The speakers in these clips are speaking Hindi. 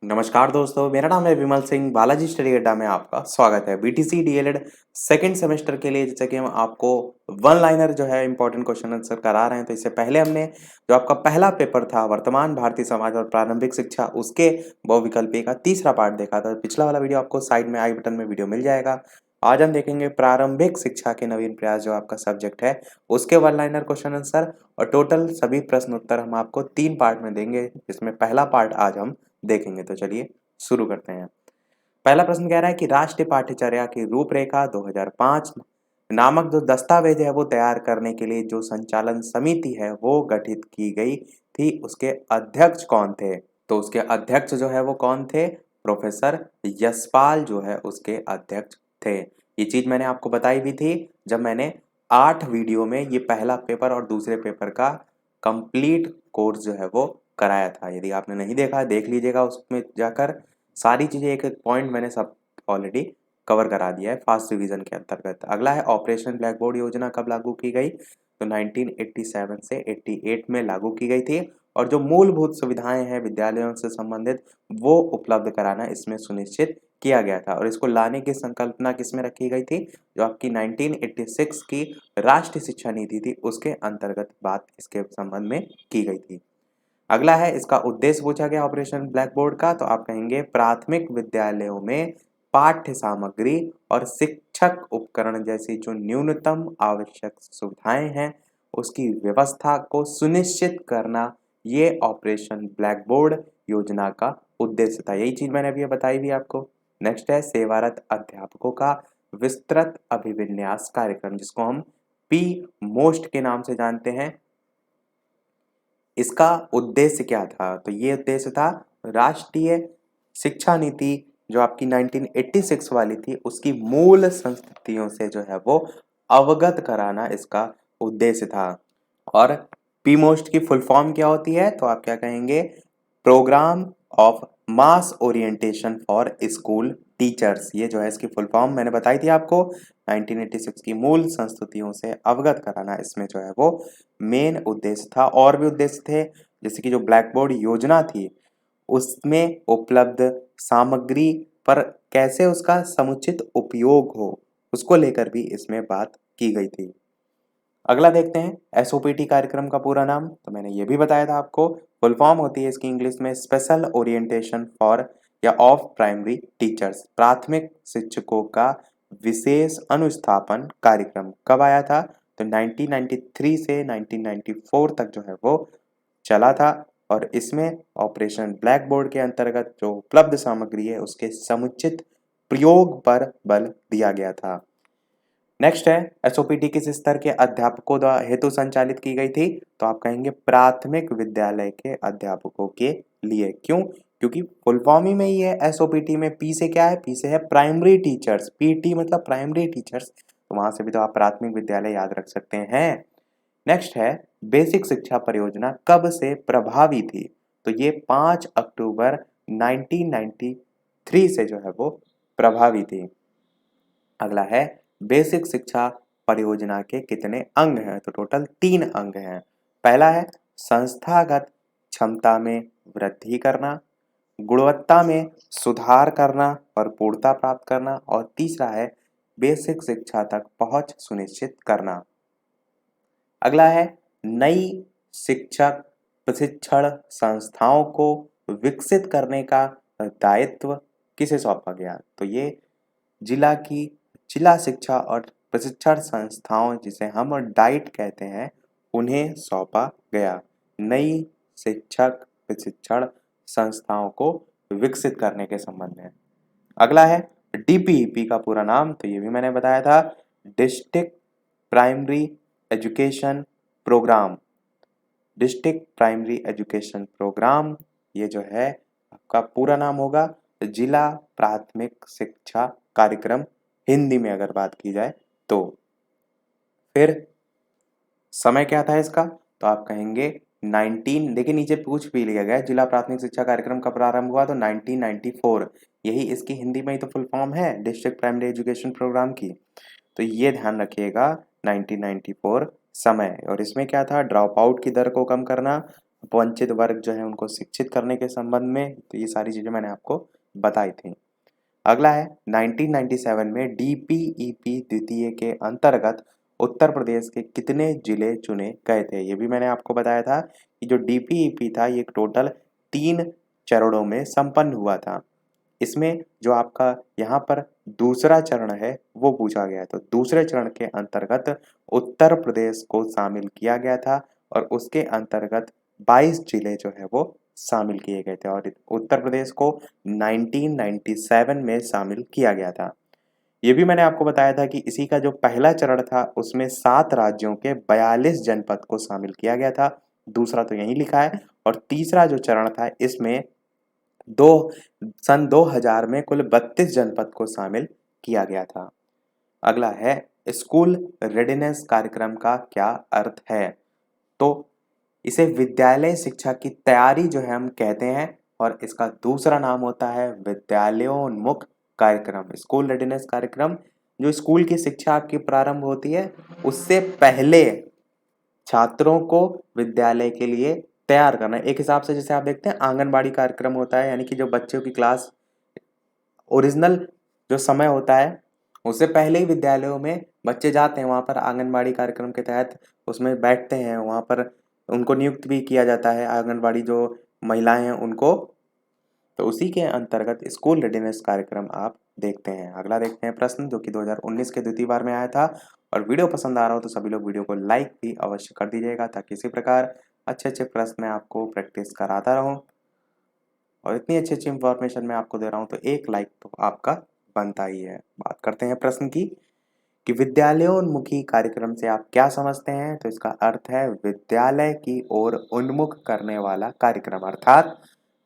नमस्कार दोस्तों, मेरा नाम है विमल सिंह। बालाजी स्टडी अड्डा में आपका स्वागत है। बीटीसी डीएलएड सेकंड सेमेस्टर के लिए जैसे कि हम आपको वन लाइनर जो है इंपॉर्टेंट क्वेश्चन आंसर करा रहे हैं। तो इससे पहले हमने जो आपका पहला पेपर था वर्तमान भारतीय समाज और प्रारंभिक शिक्षा, उसके बहुविकल्पी का तीसरा पार्ट देखा था। पिछला वाला वीडियो आपको साइड में आई बटन में वीडियो मिल जाएगा। आज हम देखेंगे प्रारंभिक शिक्षा के नवीन प्रयास जो आपका सब्जेक्ट है, उसके वन लाइनर क्वेश्चन आंसर और टोटल सभी प्रश्न उत्तर हम आपको 3 पार्ट में देंगे, जिसमें पहला पार्ट आज हम देखेंगे। तो चलिए शुरू करते हैं। पहला प्रश्न कह रहा है कि राष्ट्रीय पाठ्यचर्या की रूपरेखा 2005 नामक जो दस्तावेज है वो तैयार करने के लिए जो संचालन समिति है वो गठित की गई थी, उसके अध्यक्ष कौन थे? तो उसके अध्यक्ष जो है वो कौन थे? प्रोफेसर यशपाल जो है उसके अध्यक्ष थे। ये चीज मैंने आपको बताई भी थी जब मैंने 8 वीडियो में ये पहला पेपर और दूसरे पेपर का कंप्लीट कोर्स जो है वो कराया था। यदि आपने नहीं देखा देख लीजिएगा, उसमें जाकर सारी चीजें एक एक पॉइंट मैंने सब ऑलरेडी कवर करा दिया है फास्ट रिवीजन के अंतर्गत। अगला है ऑपरेशन ब्लैक बोर्ड योजना कब लागू की गई? तो 1987 से 88 में लागू की गई थी और जो मूलभूत सुविधाएं हैं विद्यालयों से संबंधित वो उपलब्ध कराना इसमें सुनिश्चित किया गया था। और इसको लाने की संकल्पना किसमें रखी गई थी? जो आपकी 1986 की राष्ट्रीय शिक्षा नीति थी उसके अंतर्गत बात इसके संबंध में की गई थी। अगला है इसका उद्देश्य पूछा गया ऑपरेशन ब्लैक बोर्ड का, तो आप कहेंगे प्राथमिक विद्यालयों में पाठ्य सामग्री और शिक्षक उपकरण जैसी जो न्यूनतम आवश्यक सुविधाएं हैं उसकी व्यवस्था को सुनिश्चित करना, ये ऑपरेशन ब्लैक बोर्ड योजना का उद्देश्य था। यही चीज मैंने अभी बताई भी आपको। नेक्स्ट है सेवारत अध्यापकों का विस्तृत अभिविन्यास कार्यक्रम, जिसको हम पी मोस्ट के नाम से जानते हैं। इसका उद्देश्य क्या था? तो ये उद्देश्य था राष्ट्रीय शिक्षा नीति जो आपकी 1986 वाली थी उसकी मूल संस्थितियों से जो है वो अवगत कराना इसका उद्देश्य था। और पी मोस्ट की फुल फॉर्म क्या होती है? तो आप क्या कहेंगे? Programme of mass orientation for school teachers. ये जो है इसकी फुल फॉर्म मैंने बताई थी आपको। 1986 की मूल संस्तुतियों से अवगत कराना इसमें जो है वो मेन उद्देश्य था। और भी उद्देश्य थे, जैसे कि जो ब्लैक बोर्ड योजना थी उसमें उपलब्ध सामग्री पर कैसे उसका समुचित उपयोग हो, उसको लेकर भी इसमें बात की गई थी। अगला देखते हैं एसओपीटी कार्यक्रम का पूरा नाम। तो मैंने ये भी बताया था आपको, फुल फॉर्म होती है इसकी इंग्लिश में स्पेशल ओरिएंटेशन फॉर या ऑफ प्राइमरी टीचर्स। प्राथमिक शिक्षकों का विशेष अनुस्थापन कार्यक्रम कब आया था? तो 1993 से 1994 तक जो है वो चला था। और इसमें ऑपरेशन ब्लैक बोर्ड के अंतर्गत जो उपलब्ध सामग्री है उसके समुचित प्रयोग पर बल दिया गया था। नेक्स्ट है एसओपीटी किस स्तर के अध्यापकों द्वारा हेतु संचालित की गई थी? तो आप कहेंगे प्राथमिक विद्यालय के अध्यापकों के लिए। क्यों? क्योंकि फुल फॉर्म ही में ही है एसओपीटी में। पी से क्या है? पी से है प्राइमरी टीचर्स। पीटी मतलब प्राइमरी टीचर्स, तो वहां से भी तो आप प्राथमिक विद्यालय याद रख सकते हैं। नेक्स्ट है बेसिक शिक्षा परियोजना कब से प्रभावी थी? तो ये 5 अक्टूबर 1993 से जो है वो प्रभावी थी। अगला है बेसिक शिक्षा परियोजना के कितने अंग हैं? तो टोटल 3 अंग हैं। पहला है संस्थागत क्षमता में वृद्धि करना, गुणवत्ता में सुधार करना और पूर्णता प्राप्त करना, और तीसरा है बेसिक शिक्षा तक पहुंच सुनिश्चित करना। अगला है नई शिक्षक प्रशिक्षण संस्थाओं को विकसित करने का दायित्व किसे सौंपा गया? तो ये जिला शिक्षा और प्रशिक्षण संस्थाओं, जिसे हम डाइट कहते हैं, उन्हें सौंपा गया नई शिक्षक प्रशिक्षण संस्थाओं को विकसित करने के संबंध में। अगला है डीपीईपी का पूरा नाम। तो ये भी मैंने बताया था, district primary education programme. District primary education programme ये जो है आपका पूरा नाम होगा जिला प्राथमिक शिक्षा कार्यक्रम, हिंदी में अगर बात की जाए तो। फिर समय क्या था इसका? तो आप कहेंगे 19, देखिए नीचे पूछ भी लिया गया जिला प्राथमिक शिक्षा कार्यक्रम कब प्रारंभ हुआ? तो 1994। यही इसकी हिंदी में ही तो फुल फॉर्म है डिस्ट्रिक्ट प्राइमरी एजुकेशन प्रोग्राम की। तो ये ध्यान रखिएगा 1994 समय। और इसमें क्या था? ड्रॉप आउट की दर को कम करना, वंचित वर्ग जो है उनको शिक्षित करने के संबंध में, तो ये सारी चीज़ें मैंने आपको बताई थी। अगला है 1997 में डीपीईपी द्वितीय के अंतर्गत उत्तर प्रदेश के कितने जिले चुने गए थे? ये भी मैंने आपको बताया था कि जो डीपीईपी था ये टोटल 3 चरणों में संपन्न हुआ था। इसमें जो आपका यहाँ पर दूसरा चरण है वो पूछा गया है। तो दूसरे चरण के अंतर्गत उत्तर प्रदेश को शामिल किया गया था और उसके अंतर्गत 22 जिले जो है वो शामिल किए गए थे और उत्तर प्रदेश को 1997 में शामिल किया गया था। ये भी मैंने आपको बताया था कि इसी का जो पहला चरण था उसमें 7 राज्यों के 42 जनपद को शामिल किया गया था। दूसरा तो यहीं लिखा है और तीसरा जो चरण था इसमें दो सन 2000 में कुल 32 जनपद को शामिल किया गया था। अगला है स्कूल रेडीनेस कार्यक्रम का क्या अर्थ है? तो इसे विद्यालय शिक्षा की तैयारी जो है हम कहते हैं और इसका दूसरा नाम होता है विद्यालयोन्मुख कार्यक्रम। स्कूल रेडीनेस कार्यक्रम जो स्कूल की शिक्षा आपकी प्रारंभ होती है उससे पहले छात्रों को विद्यालय के लिए तैयार करना है। एक हिसाब से जैसे आप देखते हैं आंगनबाड़ी कार्यक्रम होता है, यानी कि जो बच्चों की क्लास ओरिजिनल जो समय होता है उससे पहले ही विद्यालयों में बच्चे जाते हैं, वहाँ पर आंगनबाड़ी कार्यक्रम के तहत उसमें बैठते हैं, वहाँ पर उनको नियुक्त भी किया जाता है आंगनबाड़ी जो महिलाएं हैं उनको। तो उसी के अंतर्गत स्कूल रेडीनेस कार्यक्रम आप देखते हैं। अगला देखते हैं प्रश्न जो कि 2019 के द्वितीय बार में आया था। और वीडियो पसंद आ रहा हो तो सभी लोग वीडियो को लाइक भी अवश्य कर दीजिएगा ताकि इसी प्रकार अच्छे अच्छे प्रश्न मैं आपको प्रैक्टिस कराता रहूं और इतनी अच्छी अच्छी इंफॉर्मेशन मैं आपको दे रहा हूं तो एक लाइक तो आपका बनता ही है। बात करते हैं प्रश्न की कि विद्यालयोन्मुखी कार्यक्रम से आप क्या समझते हैं? तो इसका अर्थ है विद्यालय की ओर उन्मुख करने वाला कार्यक्रम, अर्थात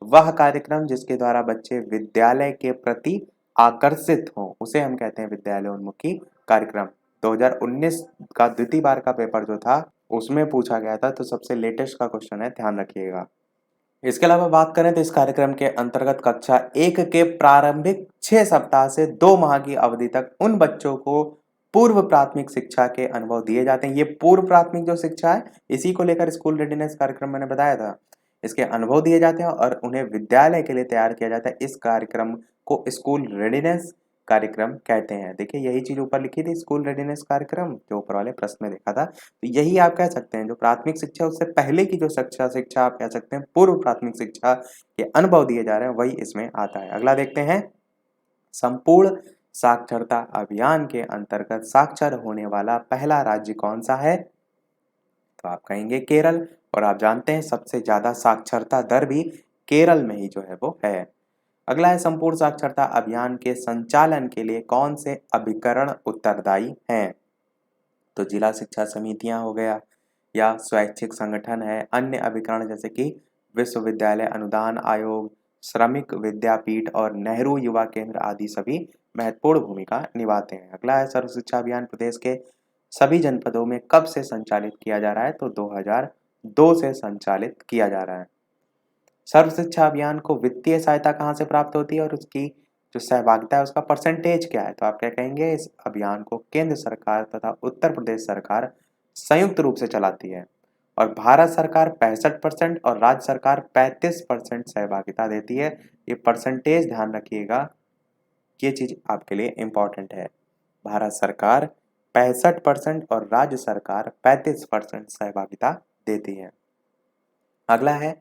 वह कार्यक्रम जिसके द्वारा बच्चे विद्यालय के प्रति आकर्षित हों उसे हम कहते हैं विद्यालयोन्मुखी कार्यक्रम। 2019 का द्वितीय बार का पेपर जो था उसमें पूछा गया था, तो सबसे लेटेस्ट का क्वेश्चन है, ध्यान रखिएगा। इसके अलावा बात करें तो इस कार्यक्रम के अंतर्गत कक्षा 1 के प्रारंभिक 6 सप्ताह से 2 माह की अवधि तक उन बच्चों को पूर्व प्राथमिक शिक्षा के अनुभव दिए जाते हैं। ये पूर्व प्राथमिक जो शिक्षा है इसी को लेकर स्कूल रेडीनेस कार्यक्रम मैंने बताया था। इसके अनुभव दिए जाते हैं और उन्हें विद्यालय के लिए तैयार किया जाता है। इस कार्यक्रम को स्कूल रेडीनेस कार्यक्रम कहते हैं। देखिए यही चीज ऊपर लिखी थी, स्कूल रेडीनेस कार्यक्रम जो ऊपर वाले प्रश्न में देखा था। तो यही आप कह सकते हैं जो प्राथमिक शिक्षा उससे पहले की जो शिक्षा आप कह सकते हैं पूर्व प्राथमिक शिक्षा के अनुभव दिए जा रहे हैं वही इसमें आता है। अगला देखते हैं संपूर्ण साक्षरता अभियान के अंतर्गत साक्षर होने वाला पहला राज्य कौन सा है? तो आप कहेंगे केरल, और आप जानते हैं सबसे ज्यादा साक्षरता दर भी केरल में ही जो है वो है। अगला है संपूर्ण साक्षरता अभियान के संचालन के लिए कौन से अभिकरण उत्तरदायी हैं? तो जिला शिक्षा समितियां हो गया या स्वैच्छिक संगठन है, अन्य अभिकरण जैसे कि विश्वविद्यालय अनुदान आयोग, श्रमिक विद्यापीठ और नेहरू युवा केंद्र आदि सभी महत्वपूर्ण भूमिका निभाते हैं। अगला है सर्व शिक्षा अभियान प्रदेश के सभी जनपदों में कब से संचालित किया जा रहा है? तो 2002 से संचालित किया जा रहा है। सर्व शिक्षा अभियान को वित्तीय सहायता कहाँ से प्राप्त होती है और उसकी जो सहभागिता है उसका परसेंटेज क्या है? तो आप क्या कहेंगे इस अभियान को केंद्र सरकार तथा उत्तर प्रदेश सरकार संयुक्त रूप से चलाती है और भारत सरकार 65% और राज्य सरकार 35% सहभागिता देती है। ये परसेंटेज ध्यान रखिएगा, ये चीज आपके लिए इंपॉर्टेंट है। भारत सरकार 65% और राज्य सरकार 35% सहभागिता देती है। अगला है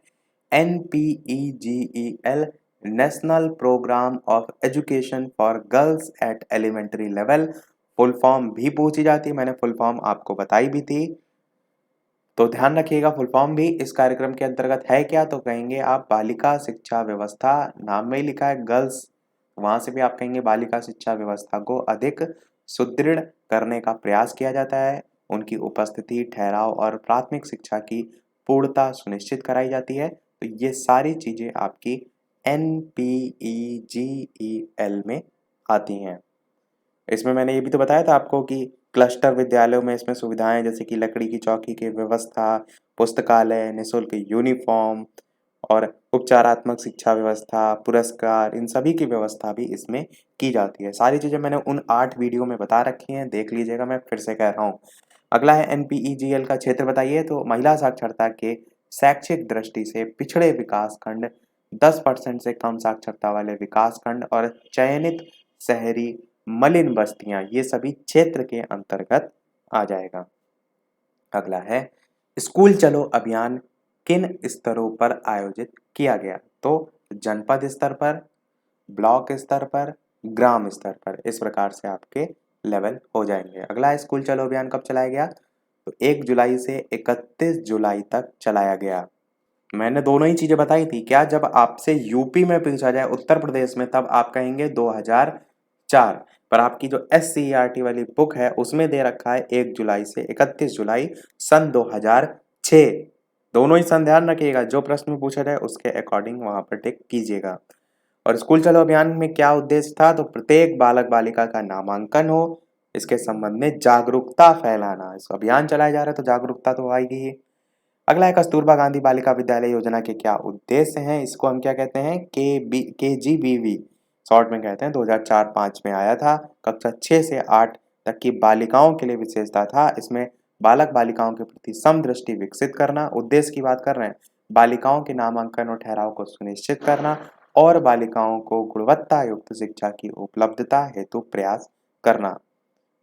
NPEGEL national programme of education for girls at elementary level, full form भी पूछी जाती है, मैंने फुल फॉर्म आपको बताई भी थी, तो ध्यान रखिएगा फुल फॉर्म भी इस कार्यक्रम के अंतर्गत है क्या? तो कहेंगे आप बालिका शिक्षा व्यवस्था, नाम में ही लिखा है गर्ल्स, वहां से भी आप कहेंगे बालिका शिक्षा व्यवस्था को अधिक सुदृढ़ करने का प्रयास किया जाता है, उनकी उपस्थिति ठहराव और प्राथमिक शिक्षा की पूर्णता सुनिश्चित कराई जाती है। तो ये सारी चीजें आपकी NPEGEL में आती हैं। इसमें मैंने ये भी तो बताया था आपको कि क्लस्टर विद्यालयों में इसमें सुविधाएं जैसे कि लकड़ी की चौकी की व्यवस्था, पुस्तकालय, निःशुल्क यूनिफॉर्म और उपचारात्मक शिक्षा व्यवस्था, पुरस्कार, इन सभी की व्यवस्था भी इसमें की जाती है। सारी चीज़ें मैंने उन 8 वीडियो में बता रखी हैं, देख लीजिएगा, मैं फिर से कह रहा हूँ। अगला है NPEGL का क्षेत्र बताइए, तो महिला साक्षरता के शैक्षिक दृष्टि से पिछड़े विकासखंड, 10% से कम साक्षरता वाले विकासखंड और चयनित शहरी मलिन बस्तियां, ये सभी क्षेत्र के अंतर्गत आ जाएगा। अगला है, स्कूल चलो अभियान किन स्तरों पर आयोजित किया गया? तो जनपद स्तर पर, ब्लॉक स्तर पर, ग्राम स्तर पर, इस प्रकार से आपके लेवल हो जाएंगे। अगला है, स्कूल चलो अभियान कब चलाया गया? तो 1 जुलाई से 31 जुलाई तक चलाया गया। मैंने दोनों ही चीजें बताई थी क्या? जब आपसे यूपी में पूछा जाए, उत्तर प्रदेश में, तब आप कहेंगे 2004, पर आपकी जो SCERT वाली बुक है उसमें दे रखा है 1 जुलाई से 31 जुलाई सन 2006। दोनों ही सन ध्यान रखिएगा, जो प्रश्न में पूछा जाए उसके अकॉर्डिंग वहां पर टिक कीजिएगा। और स्कूल चलो अभियान में क्या उद्देश्य था? तो प्रत्येक बालक बालिका का नामांकन हो, इसके संबंध में जागरूकता फैलाना। इस अभियान चलाया जा रहा है तो जागरूकता तो आएगी ही। अगला है, कस्तूरबा गांधी बालिका विद्यालय योजना के क्या उद्देश्य हैं? इसको हम क्या कहते हैं? KGBV शॉर्ट में कहते हैं। 2004-05 में आया था। कक्षा 6 से 8 तक की बालिकाओं के लिए विशेषता था। इसमें बालक बालिकाओं के प्रति समदृष्टि विकसित करना, उद्देश्य की बात कर रहे हैं, बालिकाओं के नामांकन और ठहराव को सुनिश्चित करना और बालिकाओं को गुणवत्ता युक्त शिक्षा की उपलब्धता हेतु प्रयास करना।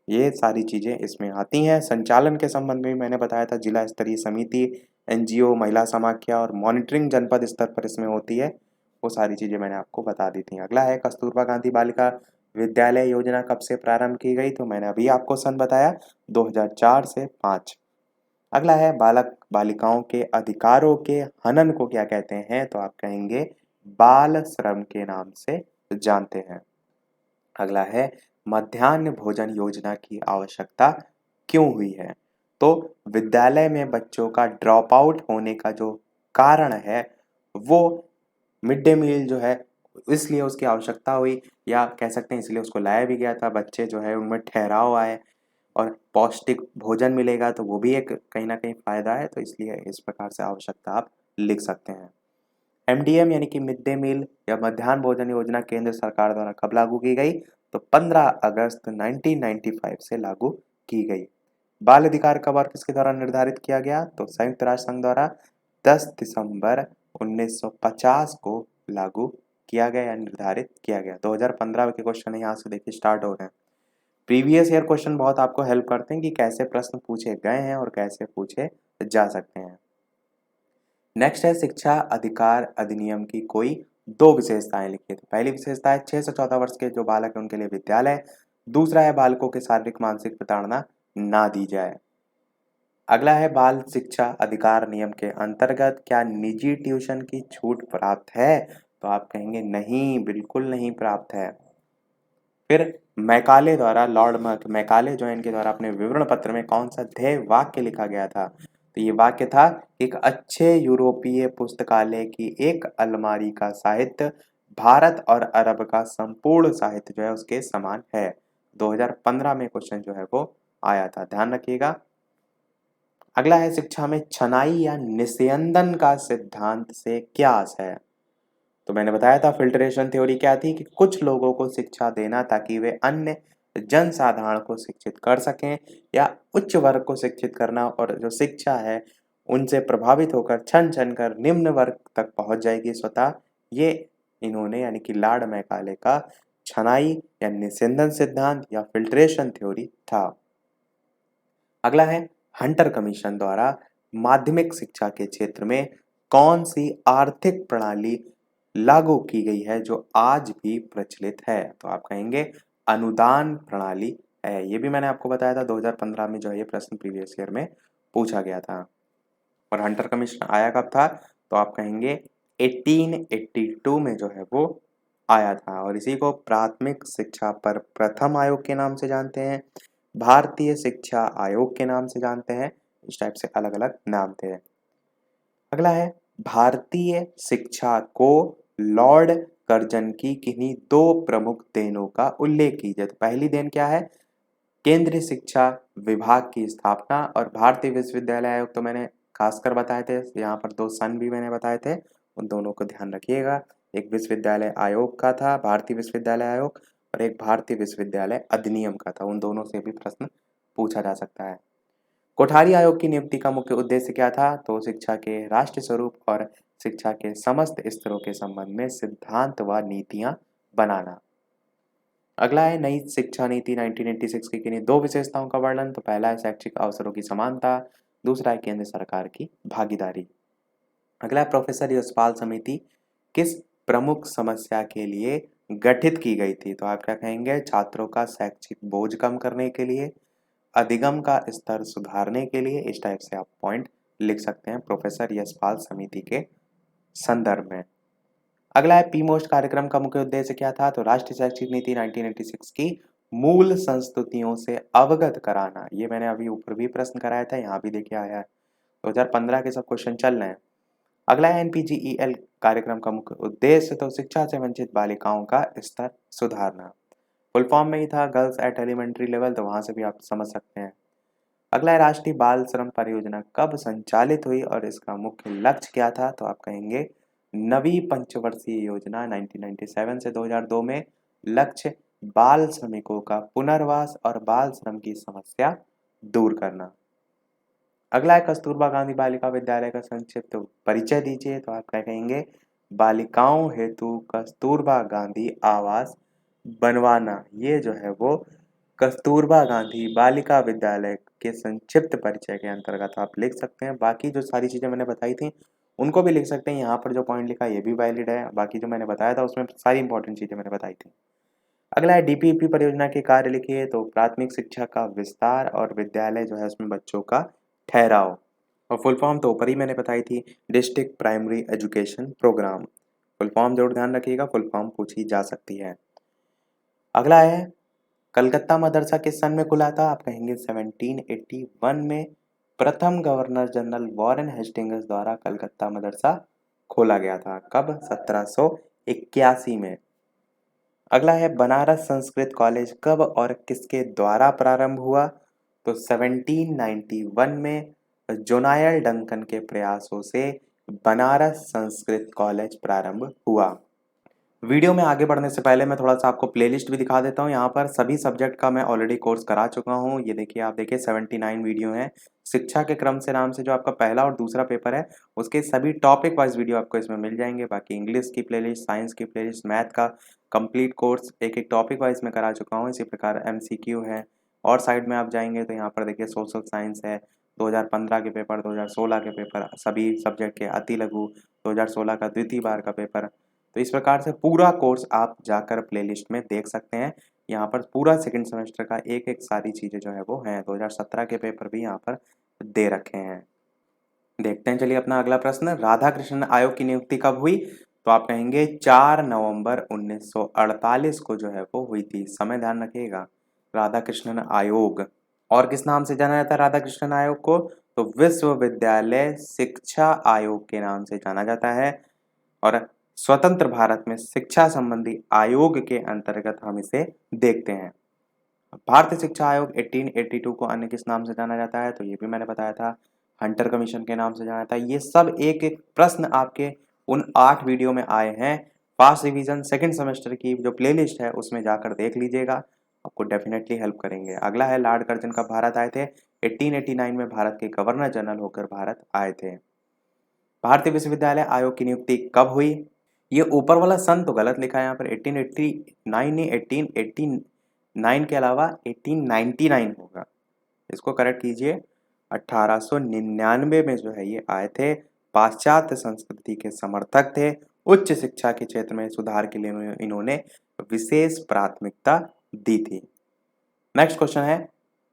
ये सारी चीजें इसमें आती हैं। संचालन के संबंध में मैंने बताया था, जिला स्तरीय समिति, NGO, महिला समाख्या और मॉनिटरिंग जनपद स्तर पर इसमें होती है। वो सारी चीजें मैंने आपको बता दी थी। अगला है, कस्तूरबा गांधी बालिका विद्यालय योजना कब से प्रारंभ की गई? तो मैंने अभी आपको सन बताया, 2004 से 5। अगला है, बालक बालिकाओं के अधिकारों के हनन को क्या कहते हैं? तो आप कहेंगे बाल श्रम के नाम से जानते हैं। अगला है, मध्याह्न भोजन योजना की आवश्यकता क्यों हुई है? तो विद्यालय में बच्चों का ड्रॉप आउट होने का जो कारण है वो मिड डे मील जो है, इसलिए उसकी आवश्यकता हुई, या कह सकते हैं इसलिए उसको लाया भी गया था। बच्चे जो है उनमें ठहराव आए और पौष्टिक भोजन मिलेगा, तो वो भी एक कहीं ना कहीं फायदा है, तो इसलिए इस प्रकार से आवश्यकता आप लिख सकते हैं। MDM यानी कि मिड डे मील या मध्याह्न भोजन योजना केंद्र सरकार द्वारा कब लागू की गई? तो 15 अगस्त 1995 से लागू की गई। बाल अधिकार कब और किसके द्वारा निर्धारित किया गया? तो संयुक्त राष्ट्र संघ द्वारा 10 दिसंबर 1950 को लागू किया गया या निर्धारित किया गया। 2015 के क्वेश्चन यहाँ से देखिए स्टार्ट हो रहे हैं। प्रीवियस ईयर क्वेश्चन बहुत आपको हेल्प करते हैं कि कैसे प्रश्न पूछे गए हैं और कैसे पूछे जा सकते हैं। नेक्स्ट है, शिक्षा अधिकार अधिनियम की कोई 2 विशेषताएं लिखिए। तो पहली विशेषता है 6 से 14 वर्ष के जो बालक हैं उनके लिए विद्यालय। दूसरा है, बालकों के शारीरिक मानसिक प्रताड़ना ना दी जाए। अगला है, बाल शिक्षा अधिकार नियम के अंतर्गत क्या निजी ट्यूशन की छूट प्राप्त है? तो आप कहेंगे नहीं, बिल्कुल नहीं प्राप्त है। फिर मैकाले द्वारा, लॉर्ड मैकाले जो है, इनके द्वारा अपने विवरण पत्र में कौन सा ध्येय वाक्य लिखा गया था? तो ये वाक्य था, एक अच्छे यूरोपीय पुस्तकालय की एक अलमारी का साहित्य भारत और अरब का संपूर्ण साहित्य जो है उसके समान है। 2015 में क्वेश्चन जो है वो आया था, ध्यान रखिएगा। अगला है, शिक्षा में छनाई या निस्यंदन का सिद्धांत से क्या आशय है? तो मैंने बताया था फिल्ट्रेशन थ्योरी क्या थी, कि कुछ लोगों को शिक्षा देना ताकि वे अन्य जन साधारण को शिक्षित कर सकें, या उच्च वर्ग को शिक्षित करना, और जो शिक्षा है उनसे प्रभावित होकर छन छन कर निम्न वर्ग तक पहुंच जाएगी स्वतः। ये इन्होंने यानी कि लॉर्ड मैकाले का छनाई या निस्यंदन सिद्धांत या फिल्ट्रेशन थ्योरी था। अगला है, हंटर कमीशन द्वारा माध्यमिक शिक्षा के क्षेत्र में कौन सी आर्थिक प्रणाली लागू की गई है जो आज भी प्रचलित है? तो आप कहेंगे अनुदान प्रणाली है। ये भी मैंने आपको बताया था, 2015 में जो है ये प्रश्न प्रीवियस ईयर में पूछा गया था। और हंटर कमीशन आया कब था? तो आप कहेंगे 1882 में जो है वो आया था, और इसी को प्राथमिक शिक्षा पर प्रथम आयोग के नाम से जानते हैं, भारतीय शिक्षा आयोग के नाम से जानते हैं। इस टाइप से अलग अलग नाम थे। अगला है, भारतीय शिक्षा को लॉर्ड कर्जन की किन्हीं 2 प्रमुख देनों का उल्लेख कीजिए। तो पहली देन क्या है? केंद्रीय शिक्षा विभाग की स्थापना। और भारतीय विश्वविद्यालय आयोग तो मैंने खासकर बताए थे, यहाँ पर 2 सन भी मैंने बताए थे, उन दोनों को ध्यान रखिएगा। एक विश्वविद्यालय आयोग का था, भारतीय विश्वविद्यालय आयोग, और एक भारतीय विश्वविद्यालय अधिनियम का था। उन दोनों से भी प्रश्न पूछा जा सकता है। कोठारी आयोग की नियुक्ति का मुख्य उद्देश्य क्या था? तो शिक्षा के राष्ट्र स्वरूप और शिक्षा के समस्त स्तरों के संबंध में सिद्धांत व नीतियां बनाना। अगला है नई शिक्षा नीति 1986 की किन्हीं दो विशेषताओं का वर्णन। तो पहला है शैक्षिक अवसरों की समानता, दूसरा है केंद्र सरकार की भागीदारी। अगला है प्रोफेसर यशपाल समिति किस प्रमुख समस्या के लिए गठित की गई थी? तो आप क्या कहेंगे? छात्रों का शैक्षिक बोझ कम करने के लिए, अधिगम का स्तर सुधारने के लिए। इस टाइप से आप पॉइंट लिख सकते हैं प्रोफेसर यशपाल समिति के संदर्भ में। अगला है पी मोस्ट कार्यक्रम का मुख्य उद्देश्य क्या था? तो राष्ट्रीय शैक्षिक नीति 1986 की मूल संस्तुतियों से अवगत कराना। ये मैंने अभी ऊपर भी प्रश्न कराया था, यहाँ भी देखिए आया है। 2015 के सब क्वेश्चन चल रहे हैं। अगला है एनपीजीईएल कार्यक्रम का मुख्य उद्देश्य। तो शिक्षा से वंचित बालिकाओं का स्तर सुधारना। फुल फॉर्म में ही था गर्ल्स एट एलिमेंट्री लेवल, तो वहां से भी आप समझ सकते हैं। अगला है राष्ट्रीय बाल श्रम परियोजना कब संचालित हुई और इसका मुख्य लक्ष्य क्या था? तो आप कहेंगे नवी पंचवर्षीय योजना 1997 से 2002 में लक्ष्य बाल श्रमिकों का पुनर्वास और बाल श्रम की समस्या दूर करना। अगला है कस्तूरबा गांधी बालिका विद्यालय का संक्षिप्त परिचय दीजिए। तो आप क्या कहेंगे? बालिकाओं हेतु कस्तूरबा गांधी आवास बनवाना। ये जो है वो कस्तूरबा गांधी बालिका विद्यालय के संक्षिप्त परिचय के अंतर्गत आप लिख सकते हैं। बाकी जो सारी चीजें मैंने बताई थी उनको भी लिख सकते हैं। यहाँ पर जो पॉइंट लिखा है ये भी वैलिड है। बाकी जो मैंने बताया था उसमें सारी इंपॉर्टेंट चीजें मैंने बताई थी। अगला है डीपीईपी परियोजना के कार्य लिखिए। तो प्राथमिक शिक्षा का विस्तार और विद्यालय जो है उसमें बच्चों का ठहराव। और फुल फॉर्म तो ऊपर ही मैंने बताई थी, district primary education programme. Full form जरूर ध्यान रखिएगा, फुल फॉर्म पूछी जा सकती है। अगला है कलकत्ता मदरसा किस सन में खुला था? आप कहेंगे 1781 में प्रथम गवर्नर जनरल वॉरेन हेस्टिंग्स द्वारा कलकत्ता मदरसा खोला गया था। कब? 1781 में। अगला है बनारस संस्कृत कॉलेज कब और किसके द्वारा प्रारंभ हुआ? तो 1791 में जोनायल डंकन के प्रयासों से बनारस संस्कृत कॉलेज प्रारंभ हुआ। वीडियो में आगे बढ़ने से पहले मैं थोड़ा सा आपको प्लेलिस्ट भी दिखा देता हूँ। यहाँ पर सभी सब्जेक्ट का मैं ऑलरेडी कोर्स करा चुका हूँ। ये देखिए, आप देखिए 79 वीडियो हैं। शिक्षा के क्रम से नाम से जो आपका पहला और दूसरा पेपर है उसके सभी टॉपिक वाइज वीडियो आपको इसमें मिल जाएंगे। बाकी इंग्लिश की प्लेलिस्ट, साइंस की प्लेलिस्ट, मैथ का कंप्लीट कोर्स एक एक टॉपिक वाइज में करा चुका हूँ। इसी प्रकार MCQ है। और साइड में आप जाएंगे तो यहाँ पर देखिए सोशल साइंस है, 2015 के पेपर, 2016 के पेपर, सभी सब्जेक्ट के अति लघु, 2016 का द्वितीय बार का पेपर। तो इस प्रकार से पूरा कोर्स आप जाकर प्लेलिस्ट में देख सकते हैं। यहाँ पर पूरा सेकंड सेमेस्टर का एक एक सारी चीज़ें जो है वो हैं। 2017 के पेपर भी यहाँ पर दे रखे हैं। देखते हैं, चलिए अपना अगला प्रश्न। राधा कृष्णन आयोग की नियुक्ति कब हुई? तो आप कहेंगे 4 नवंबर 1948 को जो है वो हुई थी। समय ध्यान रखिएगा। राधा कृष्णन आयोग, और किस नाम से जाना जाता है राधा कृष्णन आयोग को? तो विश्वविद्यालय शिक्षा आयोग के नाम से जाना जाता है। और स्वतंत्र भारत में शिक्षा संबंधी आयोग के अंतर्गत हम इसे देखते हैं। भारतीय शिक्षा आयोग 1882 को अन्य किस नाम से जाना जाता है? तो ये भी मैंने बताया था, हंटर कमीशन के नाम से जाना जाता है। ये सब एक एक प्रश्न आपके उन 8 वीडियो में आए हैं। फास्ट रिवीजन सेकंड सेमेस्टर की जो प्लेलिस्ट है उसमें जाकर देख लीजिएगा, आपको डेफिनेटली हेल्प करेंगे। अगला है लॉर्ड कर्जन कब भारत आए थे? 1889 में भारत के गवर्नर जनरल होकर भारत आए थे। भारतीय विश्वविद्यालय आयोग की नियुक्ति कब हुई? ये ऊपर वाला सन तो गलत लिखा है यहाँ पर, 1889 नहीं, 1889 के अलावा 1899 होगा। इसको करेक्ट कीजिए। 1899 में जो है ये आए थे। पाश्चात्य संस्कृति के समर्थक थे। उच्च शिक्षा के क्षेत्र में सुधार के लिए इन्होंने विशेष प्राथमिकता दी थी। नेक्स्ट क्वेश्चन है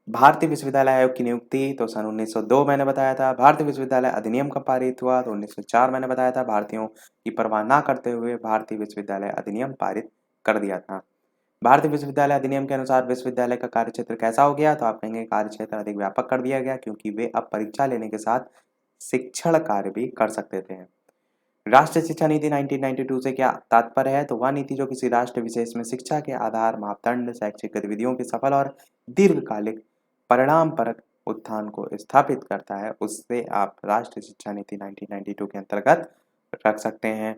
भारतीय विश्वविद्यालय आयोग की नियुक्ति। तो सन 1902 मैंने बताया था। भारतीय विश्वविद्यालय अधिनियम कब पारित हुआ? तो 1904 मैंने बताया था। भारतीयों की परवाह ना करते हुए भारतीय विश्वविद्यालय अधिनियम पारित कर दिया था। भारतीय विश्वविद्यालय अधिनियम के अनुसार विश्वविद्यालय का कार्यक्षेत्र कैसा हो गया? तो आप कहेंगे कार्यक्षेत्र अधिक व्यापक कर दिया गया, क्योंकि वे अब परीक्षा लेने के साथ शिक्षण कार्य भी कर सकते थे। राष्ट्रीय शिक्षा नीति 1992 से क्या तात्पर्य है? तो वह नीति जो किसी राष्ट्र विशेष में शिक्षा के आधार, मापदंड, शैक्षिक गतिविधियों के सफल और दीर्घकालिक परिणाम परक उत्थान को स्थापित करता है, उससे आप राष्ट्रीय शिक्षा नीति 1992 के अंतर्गत रख सकते हैं।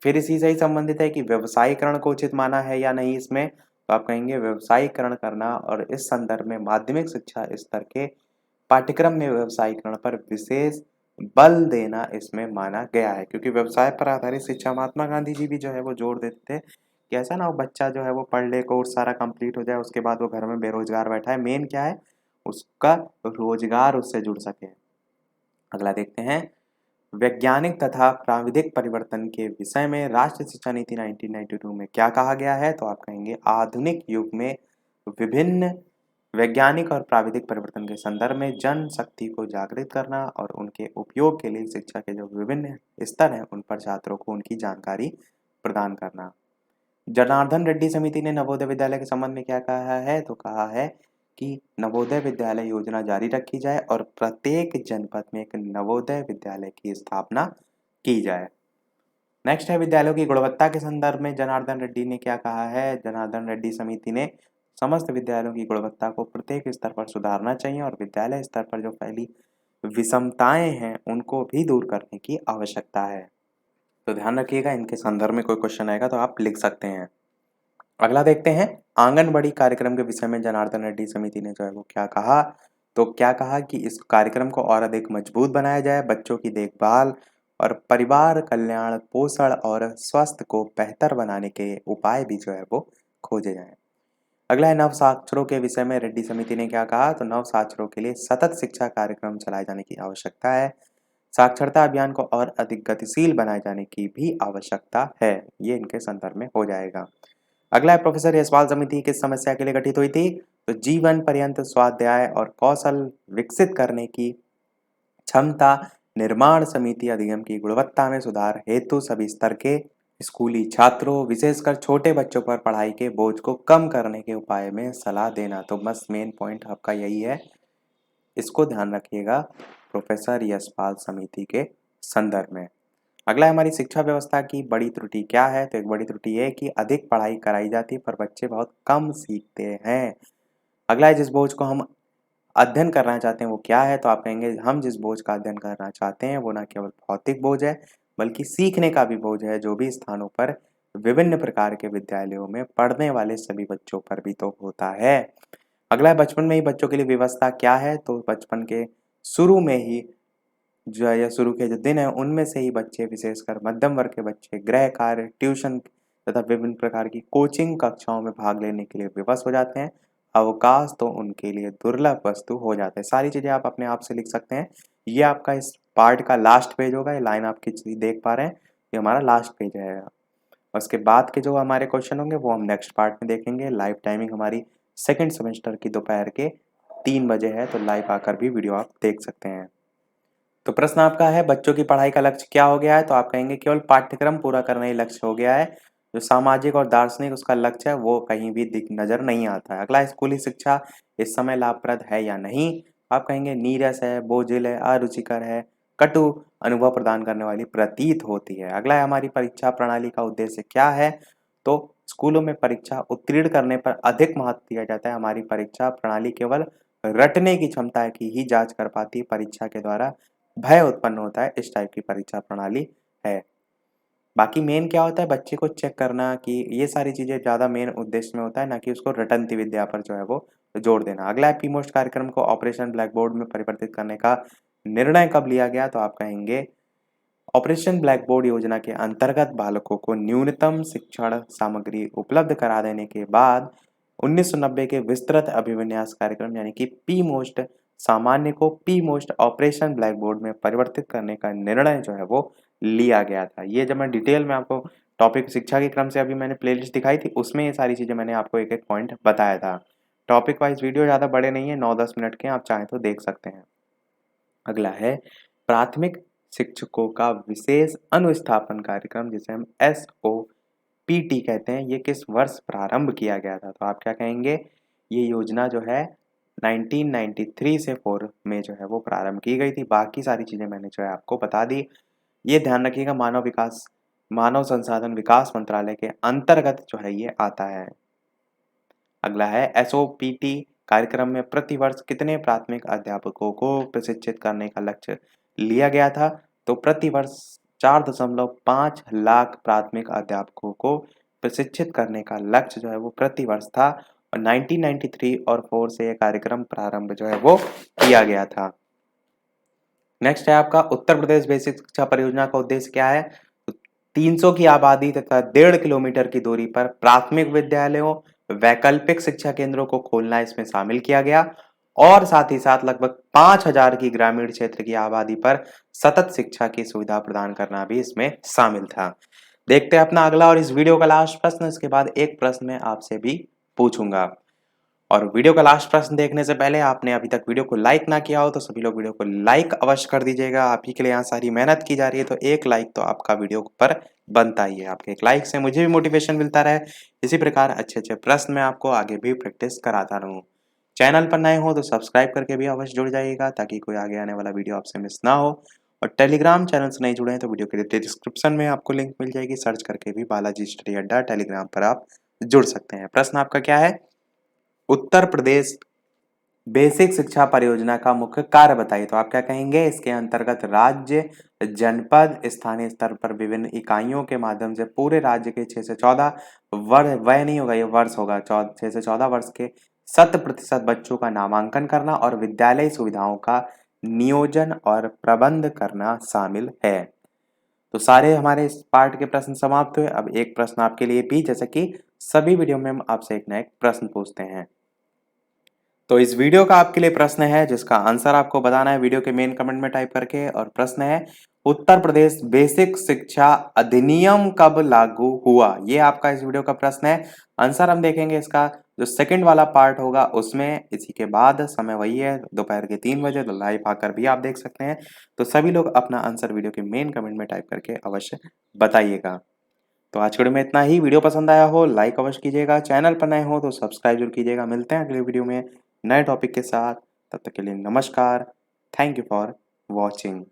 फिर इसी से ही संबंधित है कि व्यवसायीकरण को उचित माना है या नहीं इसमें। तो आप कहेंगे व्यवसायीकरण करना और इस संदर्भ में माध्यमिक शिक्षा स्तर के पाठ्यक्रम में व्यवसायीकरण पर विशेष बल देना इसमें माना गया है, क्योंकि व्यवसाय पर आधारित शिक्षा महात्मा गांधी जी भी जो है वो जोर देते थे कि ऐसा ना हो बच्चा जो है वो पढ़ ले, कोर्स सारा कंप्लीट हो जाए, उसके बाद वो घर में बेरोजगार बैठा है। मेन क्या है, उसका रोजगार उससे जुड़ सके। अगला देखते हैं, वैज्ञानिक तथा प्राविधिक परिवर्तन के विषय में राष्ट्रीय शिक्षा नीति 1992 में क्या कहा गया है? तो आप कहेंगे आधुनिक युग में विभिन्न वैज्ञानिक और प्राविधिक परिवर्तन के संदर्भ में जन शक्ति को जागृत करना और उनके उपयोग के लिए शिक्षा के जो विभिन्न स्तर हैं उन पर छात्रों को उनकी जानकारी प्रदान करना। जनार्दन रेड्डी समिति ने नवोदय विद्यालय के संबंध में क्या कहा है? तो कहा है कि नवोदय विद्यालय योजना जारी रखी जाए और प्रत्येक जनपद में एक नवोदय विद्यालय की स्थापना की जाए। नेक्स्ट है, विद्यालयों की गुणवत्ता के संदर्भ में जनार्दन रेड्डी ने क्या कहा है? जनार्दन रेड्डी समिति ने समस्त विद्यालयों की गुणवत्ता को प्रत्येक स्तर पर सुधारना चाहिए और विद्यालय स्तर पर जो फैली विषमताएं हैं उनको भी दूर करने की आवश्यकता है। तो ध्यान रखिएगा, इनके संदर्भ में कोई क्वेश्चन आएगा तो आप लिख सकते हैं। अगला देखते हैं, आंगनबाड़ी कार्यक्रम के विषय में जनार्दन रेड्डी समिति ने जो है वो क्या कहा? तो क्या कहा कि इस कार्यक्रम को और अधिक मजबूत बनाया जाए, बच्चों की देखभाल और परिवार कल्याण, पोषण और स्वास्थ्य को बेहतर बनाने के उपाय भी जो है वो खोजे जाएं। अगला है, नव साक्षरों के विषय में रेड्डी समिति ने क्या कहा? तो नव साक्षरों के लिए सतत शिक्षा कार्यक्रम चलाए जाने की आवश्यकता है। साक्षरता अभियान को और अधिक गतिशील बनाए जाने की भी आवश्यकता है। ये इनके संदर्भ में हो जाएगा। अगला है, प्रोफेसर यशपाल समिति किस समस्या के लिए गठित हुई थी? तो जीवन पर्यंत स्वाध्याय और कौशल विकसित करने की क्षमता निर्माण समिति अधिगम की गुणवत्ता में सुधार हेतु सभी स्तर के स्कूली छात्रों विशेषकर छोटे बच्चों पर पढ़ाई के बोझ को कम करने के उपाय में सलाह देना। तो बस मेन पॉइंट आपका यही है, इसको ध्यान रखिएगा प्रोफेसर यशपाल समिति के संदर्भ में। अगला हमारी शिक्षा व्यवस्था की बड़ी त्रुटि क्या है? तो एक बड़ी त्रुटि है कि अधिक पढ़ाई कराई जाती है पर बच्चे बहुत कम सीखते हैं। अगला है, जिस बोझ को हम अध्ययन करना चाहते हैं वो क्या है? तो आप कहेंगे हम जिस बोझ का अध्ययन करना चाहते हैं वो न केवल भौतिक बोझ है बल्कि सीखने का भी बोझ है, जो भी स्थानों पर विभिन्न प्रकार के विद्यालयों में पढ़ने वाले सभी बच्चों पर भी तो होता है। अगला है, बचपन में ही बच्चों के लिए व्यवस्था क्या है? तो बचपन के शुरू में ही जो है या शुरू के जो दिन है उनमें से ही बच्चे, विशेषकर मध्यम वर्ग के बच्चे, गृह कार्य, ट्यूशन तथा विभिन्न प्रकार की कोचिंग कक्षाओं में भाग लेने के लिए विवश हो जाते हैं। अवकाश तो उनके लिए दुर्लभ वस्तु हो जाते हैं। सारी चीजें आप अपने आप से लिख सकते हैं। ये आपका इस पार्ट का लास्ट पेज होगा। ये लाइन आप किसी देख पा रहे हैं, ये हमारा लास्ट पेज है। उसके बाद के जो हमारे क्वेश्चन होंगे वो हम नेक्स्ट पार्ट में देखेंगे। लाइव टाइमिंग हमारी सेकेंड सेमेस्टर की दोपहर के 3 बजे है, तो लाइव आकर भी वीडियो आप देख सकते हैं। तो प्रश्न आपका है, बच्चों की पढ़ाई का लक्ष्य क्या हो गया है? तो आप कहेंगे केवल पाठ्यक्रम पूरा करना ही लक्ष्य हो गया है। जो सामाजिक और दार्शनिक उसका लक्ष्य है वो कहीं भी दिख नजर नहीं आता है। अगला, स्कूली शिक्षा इस समय लाभप्रद है या नहीं? आप कहेंगे नीरस है, बोझिल है, अरुचिकर है, कटु अनुभव प्रदान करने वाली प्रतीत होती है। अगला है, हमारी परीक्षा प्रणाली का उद्देश्य क्या है? तो स्कूलों में परीक्षा उत्तीर्ण करने पर अधिक महत्व दिया जाता है। हमारी परीक्षा प्रणाली केवल रटने की क्षमता की ही जांच कर पाती है, परीक्षा के द्वारा भय उत्पन्न होता है, इस टाइप की परीक्षा प्रणाली है। बाकी मेन क्या होता है, बच्चे को चेक करना कि ये सारी चीजें ज्यादा मेन उद्देश्य में होता है, ना कि उसको रटंती विद्या पर जो है वो जोड़ देना। अगला है, पीमोस्ट कार्यक्रम को ऑपरेशन ब्लैक बोर्ड में परिवर्तित करने का निर्णय कब लिया गया? तो आप कहेंगे ऑपरेशन ब्लैक बोर्ड योजना के अंतर्गत बालकों को न्यूनतम शिक्षण सामग्री उपलब्ध करा देने के बाद 1990 के विस्तृत अभिविन्यास कार्यक्रम यानी कि पी मोस्ट सामान्य को P most operation black board में परिवर्तित करने का निर्णय जो है वो लिया गया था। ये जब मैं डिटेल में आपको टॉपिक शिक्षा के क्रम से अभी मैंने प्लेलिस्ट दिखाई थी, उसमें ये सारी चीजें मैंने आपको एक एक पॉइंट बताया था। टॉपिक वाइज वीडियो ज्यादा बड़े नहीं है, 9-10 मिनट के, आप चाहें तो देख सकते हैं। अगला है, प्राथमिक शिक्षकों का विशेष अनुस्थापन कार्यक्रम जिसे हम SOPT कहते हैं, ये किस वर्ष प्रारंभ किया गया था? तो आप क्या कहेंगे, ये योजना जो है 1993 से 4 में जो है वो प्रारंभ की गई थी। बाकी सारी चीजें मैंने जो है आपको बता दी। ये ध्यान रखिएगा, मानव संसाधन विकास मंत्रालय के अंतर्गत जो है ये आता है। अगला है, SOPT कार्यक्रम में प्रति वर्ष कितने प्राथमिक अध्यापकों को प्रशिक्षित करने का लक्ष्य लिया गया था? तो प्रति वर्ष 4.5 लाख प्राथमिक अध्यापकों को प्रशिक्षित करने का लक्ष्य जो है वो प्रति वर्ष था। और 1993 और 4 से ये कार्यक्रम प्रारंभ जो है वो किया गया था। नेक्स्ट है आपका उत्तर प्रदेश बेसिक शिक्षा परियोजना का उद्देश्य क्या है? तो 300 की आबादी तथा 1.5 किलोमीटर की दूरी पर प्राथमिक विद्यालयों, वैकल्पिक शिक्षा केंद्रों को खोलना इसमें शामिल किया गया और साथ ही साथ लगभग 5000 की ग्रामीण क्षेत्र की आबादी पर सतत शिक्षा की सुविधा प्रदान करना भी इसमें शामिल था। देखते हैं अपना अगला और इस वीडियो का लास्ट प्रश्न, इसके बाद एक प्रश्न मैं आपसे भी पूछूंगा। और वीडियो का लास्ट प्रश्न देखने से पहले आपने अभी तक वीडियो को लाइक ना किया हो तो सभी लोग वीडियो को लाइक अवश्य कर दीजिएगा। आप ही के लिए यहाँ सारी मेहनत की जा रही है, तो एक लाइक तो आपका वीडियो पर बनता ही है। आपके एक लाइक से मुझे भी मोटिवेशन मिलता रहे, इसी प्रकार अच्छे अच्छे प्रश्न मैं आपको आगे भी प्रैक्टिस कराता रहूँ। चैनल पर नए हो तो सब्सक्राइब करके भी अवश्य जुड़ जाइएगा ताकि कोई आगे आने वाला वीडियो आपसे मिस ना हो। और टेलीग्राम चैनल से नहीं जुड़े हैं तो वीडियो के डिस्क्रिप्शन में आपको लिंक मिल जाएगी, सर्च करके भी बालाजी स्टडी अड्डा टेलीग्राम पर आप जुड़ सकते हैं। प्रश्न आपका क्या है? उत्तर प्रदेश बेसिक शिक्षा परियोजना का मुख्य कार्य बताइए। तो आप क्या कहेंगे? इसके अंतर्गत राज्य, जनपद, स्थानीय स्तर पर विभिन्न इकाइयों के माध्यम से पूरे राज्य के 6 से 14 वर्ष, वय नहीं होगा ये वर्ष होगा, 6 से 14 वर्ष के 100% बच्चों का नामांकन करना और विद्यालय सुविधाओं का नियोजन और प्रबंध करना शामिल है। तो सारे हमारे इस पार्ट के प्रश्न समाप्त हुए। अब एक प्रश्न आपके लिए भी, जैसे कि सभी वीडियो में हम आपसे एक ना एक प्रश्न पूछते हैं। तो इस वीडियो का आपके लिए प्रश्न है जिसका आंसर आपको बताना है वीडियो के मेन कमेंट में टाइप करके। और प्रश्न है, उत्तर प्रदेश बेसिक शिक्षा अधिनियम कब लागू हुआ? ये आपका इस वीडियो का प्रश्न है। आंसर हम देखेंगे इसका जो सेकंड वाला पार्ट होगा उसमें। इसी के बाद समय वही है दोपहर के 3 बजे, तो लाइव आकर भी आप देख सकते हैं। तो सभी लोग अपना आंसर वीडियो के मेन कमेंट में टाइप करके अवश्य बताइएगा। तो आज के वीडियो में इतना ही। वीडियो पसंद आया हो लाइक अवश्य कीजिएगा, चैनल पर नए हो तो सब्सक्राइब जरूर कीजिएगा। मिलते हैं अगले वीडियो में नए टॉपिक के साथ, तब तक के लिए नमस्कार। Thank you for watching.